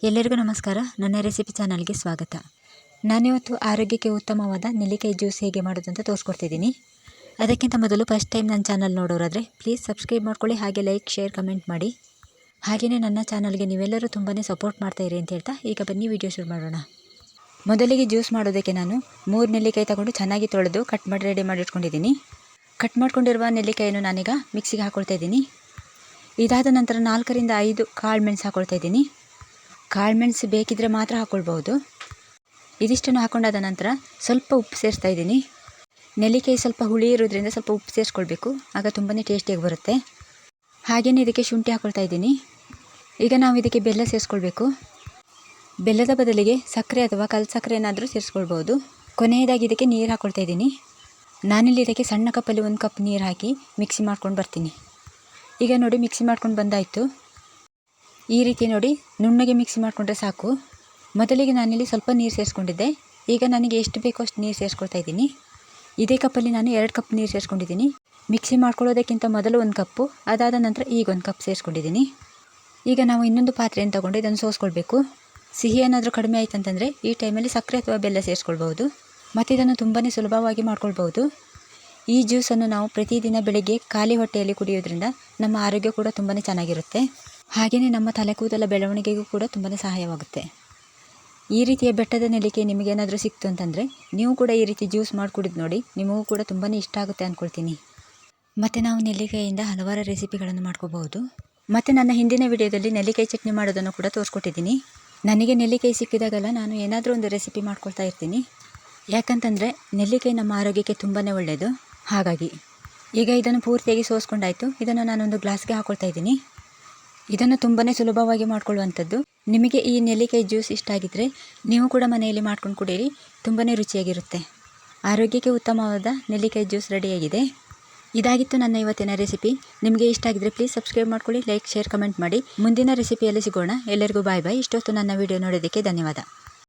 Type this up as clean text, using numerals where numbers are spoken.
ಎಲ್ಲರಿಗೂ ನಮಸ್ಕಾರ. ನನ್ನ ರೆಸಿಪಿ ಚಾನಲ್ಗೆ ಸ್ವಾಗತ. ನಾನಿವತ್ತು ಆರೋಗ್ಯಕ್ಕೆ ಉತ್ತಮವಾದ ನೆಲ್ಲಿಕಾಯಿ ಜ್ಯೂಸ್ ಹೇಗೆ ಮಾಡೋದು ಅಂತ ತೋರಿಸ್ಕೊಡ್ತಿದ್ದೀನಿ. ಅದಕ್ಕಿಂತ ಮೊದಲು ಫಸ್ಟ್ ಟೈಮ್ ನನ್ನ ಚಾನಲ್ ನೋಡೋರಾದರೆ ಪ್ಲೀಸ್ ಸಬ್ಸ್ಕ್ರೈಬ್ ಮಾಡ್ಕೊಳ್ಳಿ, ಹಾಗೆ ಲೈಕ್, ಶೇರ್, ಕಮೆಂಟ್ ಮಾಡಿ. ಹಾಗೆಯೇ ನನ್ನ ಚಾನಲ್ಗೆ ನೀವೆಲ್ಲರೂ ತುಂಬಾ ಸಪೋರ್ಟ್ ಮಾಡ್ತಾಯಿರಿ ಅಂತ ಹೇಳ್ತಾ ಈಗ ಬನ್ನಿ ವಿಡಿಯೋ ಶುರು ಮಾಡೋಣ. ಮೊದಲಿಗೆ ಜ್ಯೂಸ್ ಮಾಡೋದಕ್ಕೆ ನಾನು 3 ನೆಲ್ಲಿಕಾಯಿ ತಗೊಂಡು ಚೆನ್ನಾಗಿ ತೊಳೆದು ಕಟ್ ಮಾಡಿ ರೆಡಿ ಮಾಡಿ ಇಟ್ಕೊಂಡಿದ್ದೀನಿ. ಕಟ್ ಮಾಡ್ಕೊಂಡಿರುವ ನೆಲ್ಲಿಕಾಯಿಯನ್ನು ನಾನೀಗ ಮಿಕ್ಸಿಗೆ ಹಾಕ್ಕೊಳ್ತಾ ಇದ್ದೀನಿ. ಇದಾದ ನಂತರ 4 ರಿಂದ 5 ಕಾಳು ಮೆಣಸು ಹಾಕ್ಕೊಳ್ತಾ ಇದ್ದೀನಿ. ಕಾಳು ಮೆಣಸು ಬೇಕಿದ್ದರೆ ಮಾತ್ರ ಹಾಕ್ಕೊಳ್ಬೋದು. ಇದಿಷ್ಟನ್ನು ಹಾಕ್ಕೊಂಡಾದ ನಂತರ ಸ್ವಲ್ಪ ಉಪ್ಪು ಸೇರಿಸ್ತಾ ಇದ್ದೀನಿ. ನೆಲ್ಲಿಕಾಯಿ ಸ್ವಲ್ಪ ಹುಳಿ ಇರೋದ್ರಿಂದ ಸ್ವಲ್ಪ ಉಪ್ಪು ಸೇರಿಸ್ಕೊಳ್ಬೇಕು, ಆಗ ತುಂಬಾ ಟೇಸ್ಟಿಯಾಗಿ ಬರುತ್ತೆ. ಹಾಗೆಯೇ ಇದಕ್ಕೆ ಶುಂಠಿ ಹಾಕ್ಕೊಳ್ತಾ ಇದ್ದೀನಿ. ಈಗ ನಾವು ಇದಕ್ಕೆ ಬೆಲ್ಲ ಸೇರಿಸ್ಕೊಳ್ಬೇಕು. ಬೆಲ್ಲದ ಬದಲಿಗೆ ಸಕ್ಕರೆ ಅಥವಾ ಕಲ್ಲು ಸಕ್ಕರೆ ಏನಾದರೂ ಸೇರಿಸ್ಕೊಳ್ಬೋದು. ಕೊನೆಯದಾಗಿ ಇದಕ್ಕೆ ನೀರು ಹಾಕ್ಕೊಳ್ತಾ ಇದ್ದೀನಿ. ನಾನಿಲ್ಲಿ ಇದಕ್ಕೆ ಸಣ್ಣ ಕಪ್ಪಲ್ಲಿ 1 ಕಪ್ ನೀರು ಹಾಕಿ ಮಿಕ್ಸಿ ಮಾಡ್ಕೊಂಡು ಬರ್ತೀನಿ. ಈಗ ನೋಡಿ ಮಿಕ್ಸಿ ಮಾಡ್ಕೊಂಡು ಬಂದಾಯಿತು. ಈ ರೀತಿ ನೋಡಿ ನುಣ್ಣಗೆ ಮಿಕ್ಸಿ ಮಾಡಿಕೊಂಡ್ರೆ ಸಾಕು. ಮೊದಲಿಗೆ ನಾನಿಲ್ಲಿ ಸ್ವಲ್ಪ ನೀರು ಸೇರಿಸ್ಕೊಂಡಿದ್ದೆ. ಈಗ ನನಗೆ ಎಷ್ಟು ಬೇಕೋ ಅಷ್ಟು ನೀರು ಸೇರಿಸ್ಕೊಳ್ತಾ ಇದ್ದೀನಿ. ಇದೇ ಕಪ್ಪಲ್ಲಿ ನಾನು 2 ಕಪ್ ನೀರು ಸೇರಿಸ್ಕೊಂಡಿದ್ದೀನಿ. ಮಿಕ್ಸಿ ಮಾಡ್ಕೊಳ್ಳೋದಕ್ಕಿಂತ ಮೊದಲು 1 ಕಪ್ಪು, ಅದಾದ ನಂತರ ಈಗ 1 ಕಪ್ ಸೇರಿಸ್ಕೊಂಡಿದ್ದೀನಿ. ಈಗ ನಾವು ಇನ್ನೊಂದು ಪಾತ್ರೆಯನ್ನು ತಗೊಂಡು ಇದನ್ನು ಸೋಸ್ಕೊಳ್ಬೇಕು. ಸಿಹಿ ಏನಾದರೂ ಕಡಿಮೆ ಆಯ್ತು ಅಂತಂದರೆ ಈ ಟೈಮಲ್ಲಿ ಸಕ್ಕರೆ ಅಥವಾ ಬೆಲ್ಲ ಸೇರಿಸ್ಕೊಳ್ಬೋದು. ಮತ್ತು ಇದನ್ನು ತುಂಬಾ ಸುಲಭವಾಗಿ ಮಾಡ್ಕೊಳ್ಬೋದು. ಈ ಜ್ಯೂಸನ್ನು ನಾವು ಪ್ರತಿದಿನ ಬೆಳಗ್ಗೆ ಖಾಲಿ ಹೊಟ್ಟೆಯಲ್ಲಿ ಕುಡಿಯೋದ್ರಿಂದ ನಮ್ಮ ಆರೋಗ್ಯ ಕೂಡ ತುಂಬಾ ಚೆನ್ನಾಗಿರುತ್ತೆ. ಹಾಗೆಯೇ ನಮ್ಮ ತಲೆ ಕೂದಲ ಬೆಳವಣಿಗೆಗೂ ಕೂಡ ತುಂಬಾ ಸಹಾಯವಾಗುತ್ತೆ. ಈ ರೀತಿಯ ಬೆಟ್ಟದ ನೆಲ್ಲಿಕಾಯಿ ನಿಮಗೇನಾದರೂ ಸಿಕ್ತು ಅಂತಂದರೆ ನೀವು ಕೂಡ ಈ ರೀತಿ ಜ್ಯೂಸ್ ಮಾಡಿ ಕುಡಿದು ನೋಡಿ, ನಿಮಗೂ ಕೂಡ ತುಂಬಾ ಇಷ್ಟ ಆಗುತ್ತೆ ಅಂದ್ಕೊಳ್ತೀನಿ. ಮತ್ತು ನಾವು ನೆಲ್ಲಿಕಾಯಿಯಿಂದ ಹಲವಾರು ರೆಸಿಪಿಗಳನ್ನು ಮಾಡ್ಕೋಬಹುದು. ಮತ್ತು ನನ್ನ ಹಿಂದಿನ ವಿಡಿಯೋದಲ್ಲಿ ನೆಲ್ಲಿಕಾಯಿ ಚಟ್ನಿ ಮಾಡೋದನ್ನು ಕೂಡ ತೋರಿಸ್ಕೊಟ್ಟಿದ್ದೀನಿ. ನನಗೆ ನೆಲ್ಲಿಕಾಯಿ ಸಿಕ್ಕಿದಾಗೆಲ್ಲ ನಾನು ಏನಾದರೂ ಒಂದು ರೆಸಿಪಿ ಮಾಡ್ಕೊಳ್ತಾ ಇರ್ತೀನಿ. ಯಾಕಂತಂದರೆ ನೆಲ್ಲಿಕಾಯಿ ನಮ್ಮ ಆರೋಗ್ಯಕ್ಕೆ ತುಂಬಾ ಒಳ್ಳೆಯದು. ಹಾಗಾಗಿ ಈಗ ಇದನ್ನು ಪೂರ್ತಿಯಾಗಿ ಸೋಸ್ಕೊಂಡಾಯಿತು. ಇದನ್ನು ನಾನೊಂದು ಗ್ಲಾಸ್ಗೆ ಹಾಕ್ಕೊಳ್ತಾ ಇದ್ದೀನಿ. ಇದನ್ನು ತುಂಬಾ ಸುಲಭವಾಗಿ ಮಾಡ್ಕೊಳ್ಳುವಂಥದ್ದು. ನಿಮಗೆ ಈ ನೆಲ್ಲಿಕಾಯಿ ಜ್ಯೂಸ್ ಇಷ್ಟ ಆಗಿದ್ದರೆ ನೀವು ಕೂಡ ಮನೆಯಲ್ಲಿ ಮಾಡ್ಕೊಂಡು ಕುಡಿಯಿರಿ, ತುಂಬಾ ರುಚಿಯಾಗಿರುತ್ತೆ. ಆರೋಗ್ಯಕ್ಕೆ ಉತ್ತಮವಾದ ನೆಲ್ಲಿಕಾಯಿ ಜ್ಯೂಸ್ ರೆಡಿಯಾಗಿದೆ. ಇದಾಗಿತ್ತು ನನ್ನ ಇವತ್ತಿನ ರೆಸಿಪಿ. ನಿಮಗೆ ಇಷ್ಟ ಆಗಿದ್ದರೆ ಪ್ಲೀಸ್ ಸಬ್ಸ್ಕ್ರೈಬ್ ಮಾಡ್ಕೊಳ್ಳಿ, ಲೈಕ್, ಶೇರ್, ಕಮೆಂಟ್ ಮಾಡಿ. ಮುಂದಿನ ರೆಸಿಪಿಯಲ್ಲಿ ಸಿಗೋಣ. ಎಲ್ಲರಿಗೂ ಬಾಯ್ ಬಾಯ್. ಇಷ್ಟೊತ್ತು ನನ್ನ ವಿಡಿಯೋ ನೋಡೋದಕ್ಕೆ ಧನ್ಯವಾದ.